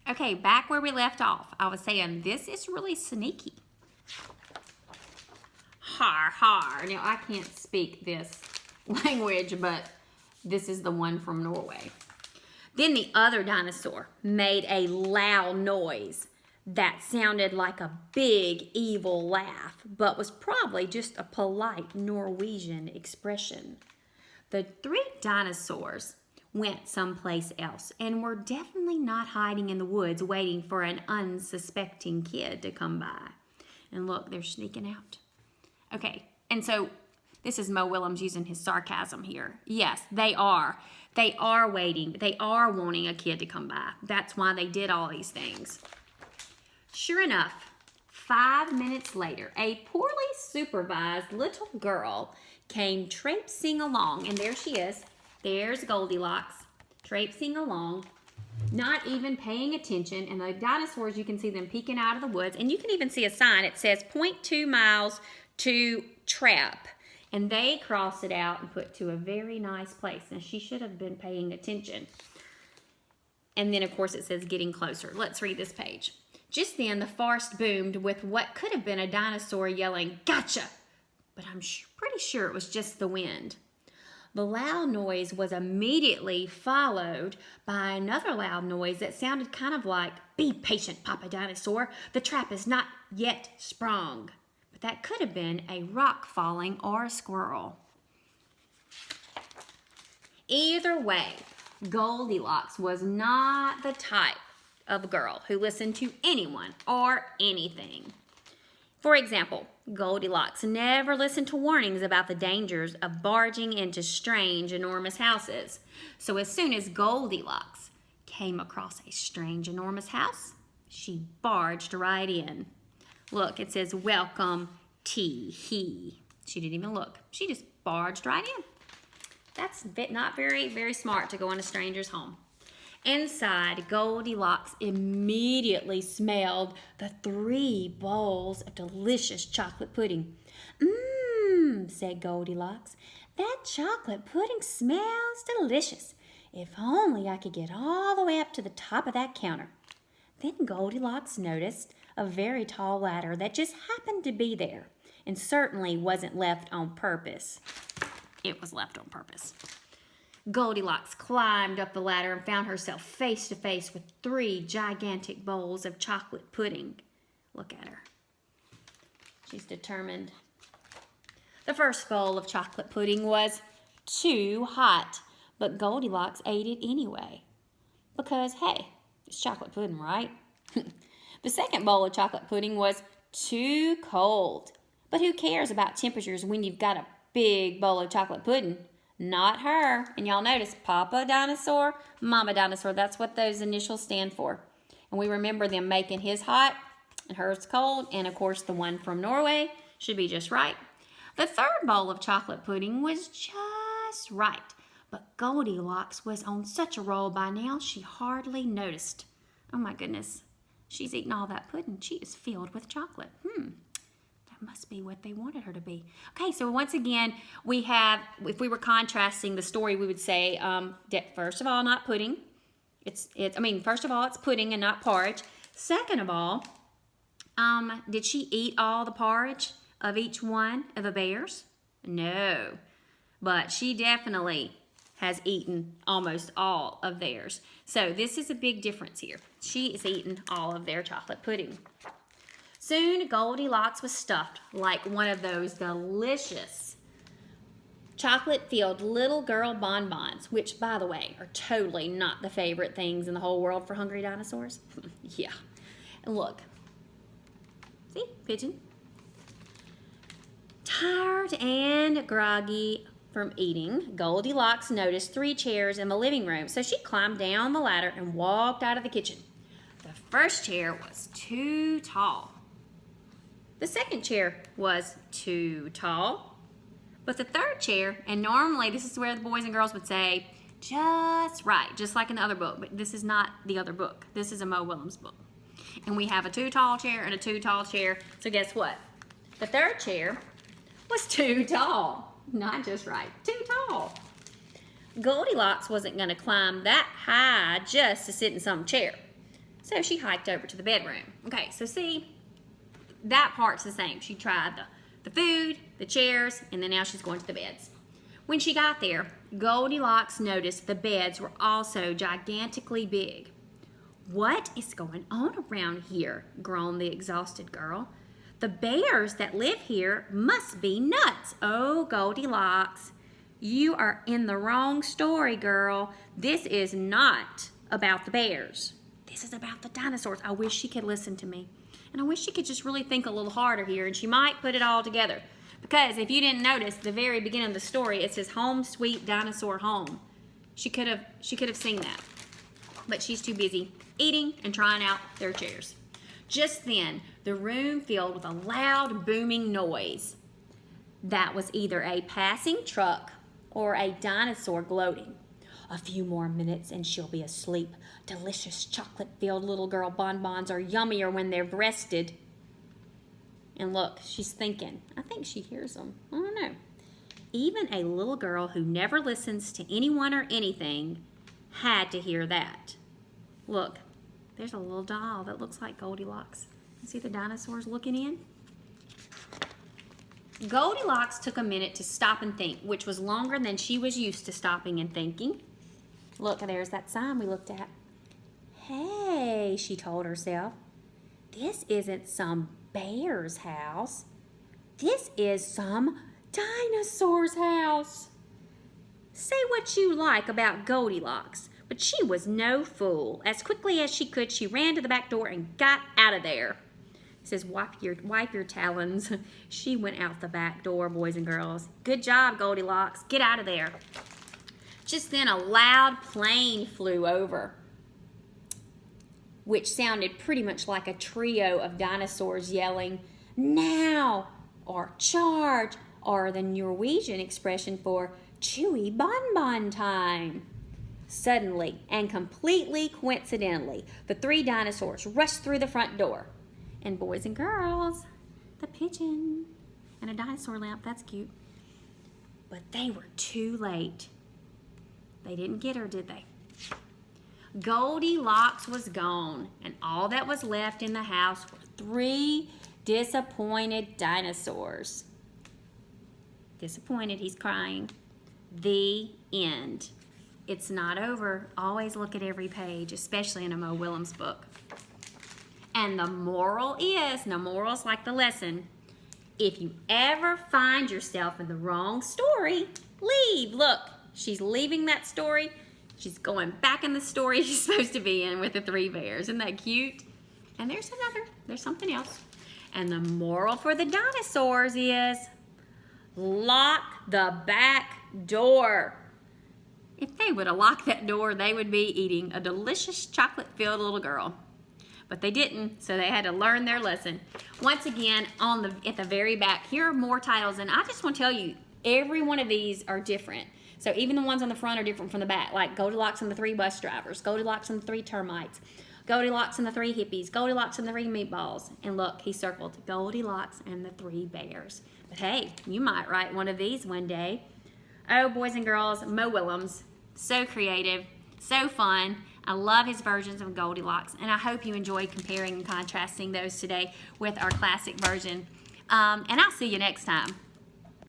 Okay, back where we left off, I was saying this is really sneaky. Har, har. Now, I can't speak this language, but this is the one from Norway. Then the other dinosaur made a loud noise that sounded like a big evil laugh, but was probably just a polite Norwegian expression. The three dinosaurs went someplace else and were definitely not hiding in the woods waiting for an unsuspecting kid to come by. And look, they're sneaking out. Okay, and so this is Mo Willems using his sarcasm here. Yes, they are. They are waiting. They are wanting a kid to come by. That's why they did all these things. Sure enough, 5 minutes later, a poorly supervised little girl came traipsing along, and there she is. There's Goldilocks, traipsing along, not even paying attention. And the dinosaurs, you can see them peeking out of the woods. And you can even see a sign. It says 0.2 miles to trap. And they crossed it out and put to a very nice place. Now, she should have been paying attention. And then, of course, it says getting closer. Let's read this page. Just then, the forest boomed with what could have been a dinosaur yelling, "Gotcha!" But I'm pretty sure it was just the wind. The loud noise was immediately followed by another loud noise that sounded kind of like, "Be patient, Papa Dinosaur. The trap is not yet sprung." But that could have been a rock falling or a squirrel. Either way, Goldilocks was not the type of girl who listened to anyone or anything. For example, Goldilocks never listened to warnings about the dangers of barging into strange, enormous houses. So as soon as Goldilocks came across a strange, enormous house, she barged right in. Look, it says, "Welcome, he." She didn't even look. She just barged right in. That's not very, very smart to go in a stranger's home. Inside, Goldilocks immediately smelled the 3 bowls of delicious chocolate pudding. "Mmm," said Goldilocks, "that chocolate pudding smells delicious. If only I could get all the way up to the top of that counter." Then Goldilocks noticed a very tall ladder that just happened to be there, and certainly wasn't left on purpose. It was left on purpose. Goldilocks climbed up the ladder and found herself face to face with 3 gigantic bowls of chocolate pudding. Look at her. She's determined. The first bowl of chocolate pudding was too hot, but Goldilocks ate it anyway. Because, hey, it's chocolate pudding, right? The second bowl of chocolate pudding was too cold. But who cares about temperatures when you've got a big bowl of chocolate pudding? Not her. And y'all notice Papa Dinosaur, Mama Dinosaur. That's what those initials stand for. And we remember them making his hot and hers cold. And, of course, the one from Norway should be just right. The third bowl of chocolate pudding was just right. But Goldilocks was on such a roll by now she hardly noticed. Oh, my goodness. She's eaten all that pudding. She is filled with chocolate. That must be what they wanted her to be. Okay, so once again, we have, if we were contrasting the story, we would say, first of all, not pudding. First of all, it's pudding and not porridge. Second of all, did she eat all the porridge of each one of the bears? No, but she definitely has eaten almost all of theirs. So this is a big difference here. She is eating all of their chocolate pudding. Soon, Goldilocks was stuffed like one of those delicious chocolate-filled little girl bonbons, which, by the way, are totally not the favorite things in the whole world for hungry dinosaurs. Yeah. And look. See? Pigeon. Tired and groggy from eating, Goldilocks noticed 3 chairs in the living room, so she climbed down the ladder and walked out of the kitchen. The first chair was too tall. The second chair was too tall. But the third chair, and normally this is where the boys and girls would say, just right, just like in the other book. But this is not the other book. This is a Mo Willems book. And we have a too tall chair and a too tall chair. So guess what? The third chair was too tall. Not just right, too tall. Goldilocks wasn't going to climb that high just to sit in some chair. So she hiked over to the bedroom. Okay, so see, that part's the same. She tried the food, the chairs, and then now she's going to the beds. When she got there, Goldilocks noticed the beds were also gigantically big. "What is going on around here?" groaned the exhausted girl. "The bears that live here must be nuts." "Oh, Goldilocks, you are in the wrong story, girl. This is not about the bears. This is about the dinosaurs." I wish she could listen to me. And I wish she could just really think a little harder here, and she might put it all together. Because if you didn't notice, the very beginning of the story, it says "Home Sweet Dinosaur Home." She could have seen that. But she's too busy eating and trying out their chairs. Just then, the room filled with a loud booming noise. That was either a passing truck or a dinosaur gloating. "A few more minutes and she'll be asleep. Delicious chocolate-filled little girl bonbons are yummier when they're rested." And look, she's thinking. I think she hears them. I don't know. Even a little girl who never listens to anyone or anything had to hear that. Look, there's a little doll that looks like Goldilocks. You see the dinosaurs looking in? Goldilocks took a minute to stop and think, which was longer than she was used to stopping and thinking. Look, there's that sign we looked at. "Hey," she told herself, "this isn't some bear's house. This is some dinosaur's house." Say what you like about Goldilocks, but she was no fool. As quickly as she could, she ran to the back door and got out of there. It says, wipe your talons. She went out the back door, boys and girls. Good job, Goldilocks. Get out of there. Just then, a loud plane flew over, which sounded pretty much like a trio of dinosaurs yelling, "Now!" or "Charge!" or the Norwegian expression for "chewy bonbon time." Suddenly, and completely coincidentally, the three dinosaurs rushed through the front door. And boys and girls, the pigeon and a dinosaur lamp, that's cute. But they were too late. They didn't get her, did they? Goldilocks was gone, and all that was left in the house were three disappointed dinosaurs. Disappointed, he's crying. The end. It's not over. Always look at every page, especially in a Mo Willems book. And the moral is, the moral's like the lesson, if you ever find yourself in the wrong story, leave. Look, she's leaving that story. She's going back in the story she's supposed to be in with the three bears. Isn't that cute? And there's something else. And the moral for the dinosaurs is, lock the back door. If they would have locked that door, they would be eating a delicious chocolate-filled little girl. But they didn't, so they had to learn their lesson. Once again, at the very back, here are more titles, and I just want to tell you, every one of these are different. So even the ones on the front are different from the back, like Goldilocks and the three bus drivers, Goldilocks and the three termites, Goldilocks and the three hippies, Goldilocks and the three meatballs. And look, he circled Goldilocks and the three bears. But hey, you might write one of these one day. Oh, boys and girls, Mo Willems, so creative, so fun. I love his versions of Goldilocks, and I hope you enjoyed comparing and contrasting those today with our classic version. And I'll see you next time.